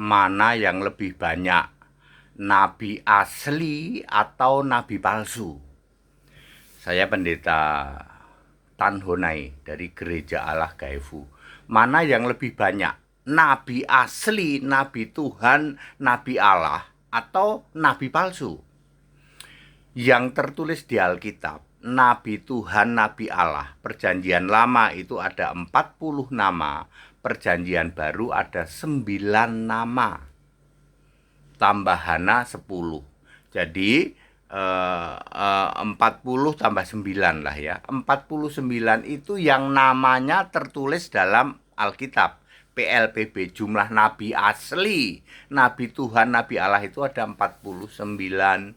mana yang lebih banyak, nabi asli atau nabi palsu? Saya pendeta Tan Honai dari Gereja Allah Gaifu. Mana yang lebih banyak, nabi asli, nabi Tuhan, nabi Allah, atau nabi palsu? Yang tertulis di Alkitab, nabi Tuhan, nabi Allah, perjanjian lama itu ada 40 nama, perjanjian baru ada 9 nama, tambahannya 10. Jadi 40 tambah 9 lah ya. 49 itu yang namanya tertulis dalam Alkitab. PLPB, jumlah nabi asli, nabi Tuhan, nabi Allah itu ada 49.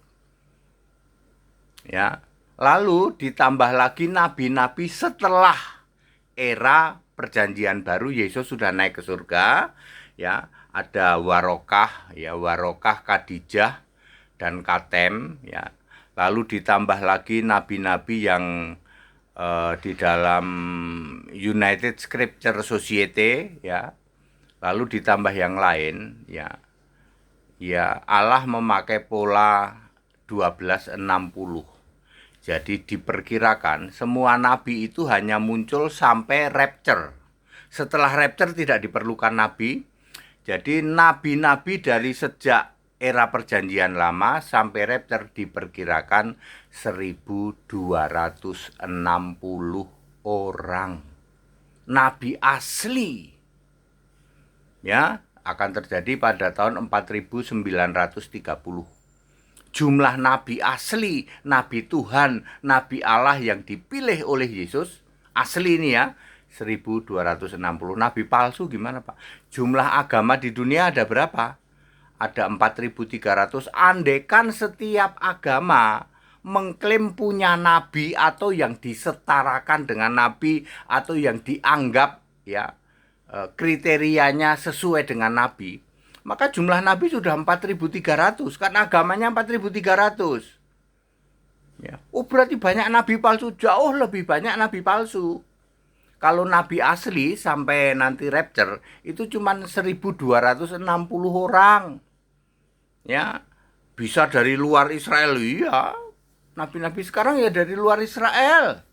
Ya. Lalu ditambah lagi nabi-nabi setelah era perjanjian baru, Yesus sudah naik ke surga, ya. Ada Warokah, ya, Warokah, Khadijah, dan Katem, ya. Lalu ditambah lagi nabi-nabi yang di dalam United Scripture Society, ya. Lalu ditambah yang lain, ya. Ya, Allah memakai pola 1260. Jadi diperkirakan semua nabi itu hanya muncul sampai rapture. Setelah rapture tidak diperlukan nabi. Jadi nabi-nabi dari sejak era perjanjian lama sampai rapture diperkirakan 1260 orang. Nabi asli. Ya, akan terjadi pada tahun 4930. Jumlah nabi asli, nabi Tuhan, nabi Allah yang dipilih oleh Yesus, asli ini ya, 1260. Nabi palsu gimana Pak? Jumlah agama di dunia ada berapa? Ada 4300. Andekan setiap agama mengklaim punya nabi atau yang disetarakan dengan nabi atau yang dianggap ya kriterianya sesuai dengan nabi, maka jumlah nabi sudah 4300, kan agamanya 4300. Ya. Oh, berarti banyak nabi palsu, jauh lebih banyak nabi palsu. Kalau nabi asli sampai nanti rapture itu cuma 1260 orang. Ya. Bisa dari luar Israel, iya. Nabi-nabi sekarang ya dari luar Israel.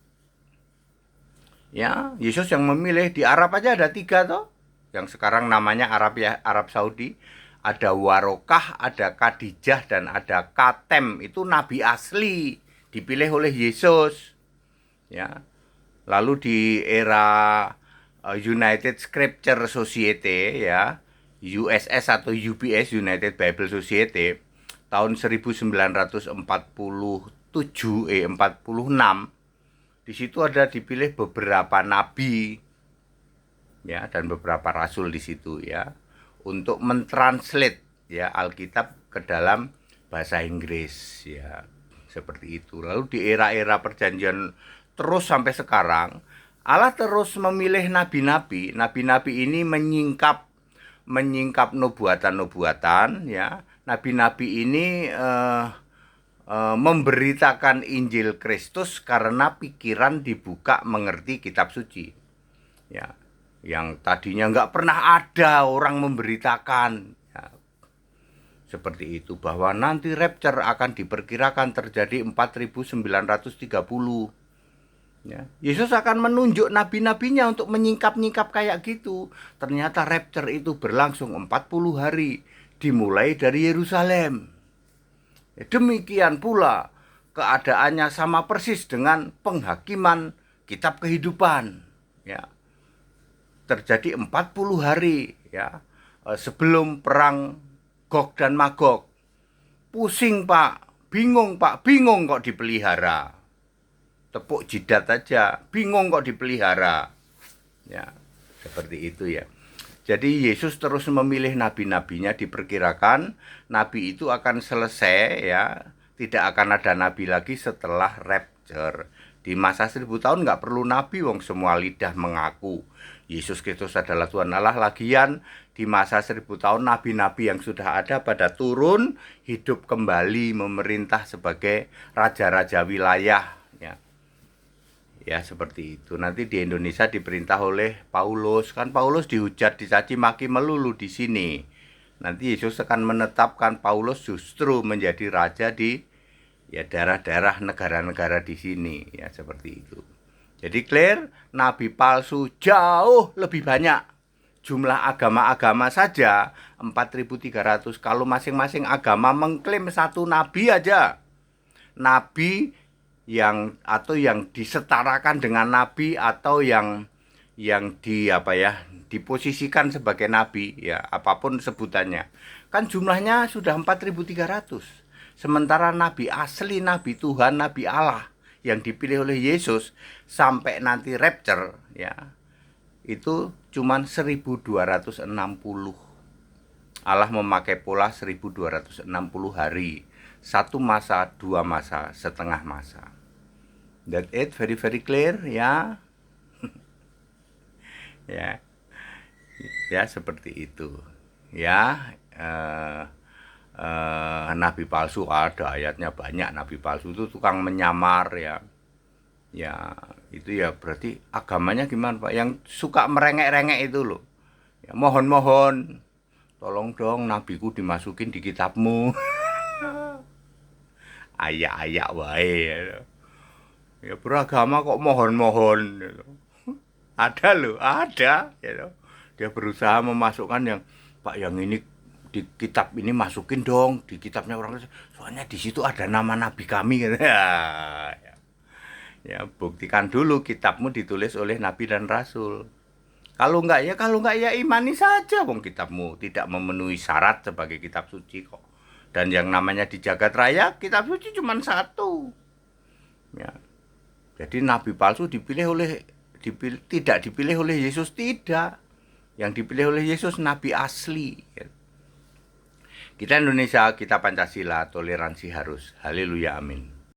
Ya, Yesus yang memilih di Arab aja ada 3 toh. Yang sekarang namanya Arab ya, Arab Saudi. Ada Warokah, ada Khadijah, dan ada Katem. Itu nabi asli, dipilih oleh Yesus. Ya. Lalu di era United Scripture Society, ya, USS atau UBS, United Bible Society, tahun 46, di situ ada dipilih beberapa nabi, ya, dan beberapa rasul di situ, ya, untuk mentranslate ya Alkitab ke dalam bahasa Inggris, ya, seperti itu. Lalu di era-era perjanjian terus sampai sekarang, Allah terus memilih nabi-nabi. Nabi-nabi ini menyingkap nubuatan-nubuatan, ya. Nabi-nabi ini memberitakan Injil Kristus karena pikiran dibuka mengerti kitab suci, ya, yang tadinya nggak pernah ada orang memberitakan, ya. Seperti itu, bahwa nanti rapture akan diperkirakan terjadi 4930. Ya. Yesus akan menunjuk nabi-nabinya untuk menyingkap-nyingkap kayak gitu. Ternyata rapture itu berlangsung 40 hari, dimulai dari Yerusalem. Demikian pula keadaannya sama persis dengan penghakiman kitab kehidupan. Ya. Terjadi 40 hari, ya, sebelum perang Gog dan Magog. Pusing Pak, bingung kok dipelihara. Tepuk jidat aja, bingung kok dipelihara. Ya, seperti itu ya. Jadi Yesus terus memilih nabi-nabinya, diperkirakan nabi itu akan selesai, ya. Tidak akan ada nabi lagi setelah rapture. Di masa 1000 tahun nggak perlu nabi, wong semua lidah mengaku Yesus Kristus adalah Tuhan Allah. Lagian di masa 1000 tahun nabi-nabi yang sudah ada pada turun, hidup kembali memerintah sebagai raja-raja wilayah. Ya, seperti itu. Nanti di Indonesia diperintah oleh Paulus. Kan Paulus dihujat, dicaci maki melulu di sini. Nanti Yesus akan menetapkan Paulus justru menjadi raja di ya daerah-daerah negara-negara di sini, ya seperti itu. Jadi clear, nabi palsu jauh lebih banyak. Jumlah agama-agama saja 4.300. Kalau masing-masing agama mengklaim satu nabi aja. Nabi yang disetarakan dengan nabi atau yang diposisikan sebagai nabi, ya apapun sebutannya. Kan jumlahnya sudah 4.300. Sementara nabi asli, nabi Tuhan, nabi Allah yang dipilih oleh Yesus sampai nanti rapture, ya itu cuman 1260. Allah memakai pola 1260 hari. Satu masa, dua masa, setengah masa. That it very very clear, ya. Ya. Ya seperti itu. Ya, nabi palsu ada ayatnya banyak. Nabi palsu itu tukang menyamar, ya. Ya, itu ya berarti agamanya gimana, Pak? Yang suka merengek-rengek itu loh. Ya, mohon-mohon, tolong dong nabiku dimasukin di kitabmu. Ayak-ayak wae. Ya beragama kok mohon-mohon. Ada loh, ada. Dia berusaha memasukkan yang, Pak, yang ini di kitab ini masukin dong, di kitabnya orang, soalnya di situ ada nama nabi kami. Ya, buktikan dulu kitabmu ditulis oleh nabi dan rasul. Kalau enggak ya imani saja, wong kitabmu tidak memenuhi syarat sebagai kitab suci kok. Dan yang namanya di jagat raya kitab suci cuma satu. Ya. Jadi nabi palsu tidak dipilih oleh Yesus, tidak. Yang dipilih oleh Yesus nabi asli. Kita Indonesia, kita Pancasila, toleransi harus. Haleluya, amin.